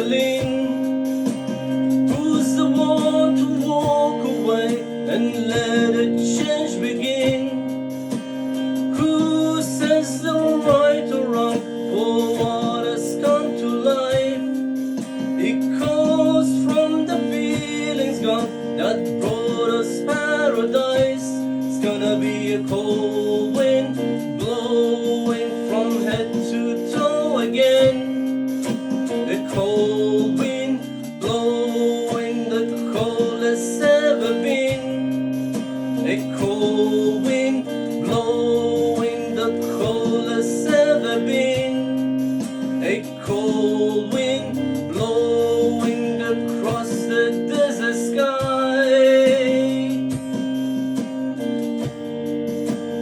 traveling. Who's the one to walk away and let a change begin? Who says the right or wrong for what has come to life? It comes from the feelings gone that brought us paradise. It's gonna be a cold wind blowing from head to toe again. A cold wind blowing the coldest ever been. A cold wind blowing the coldest ever been. A cold wind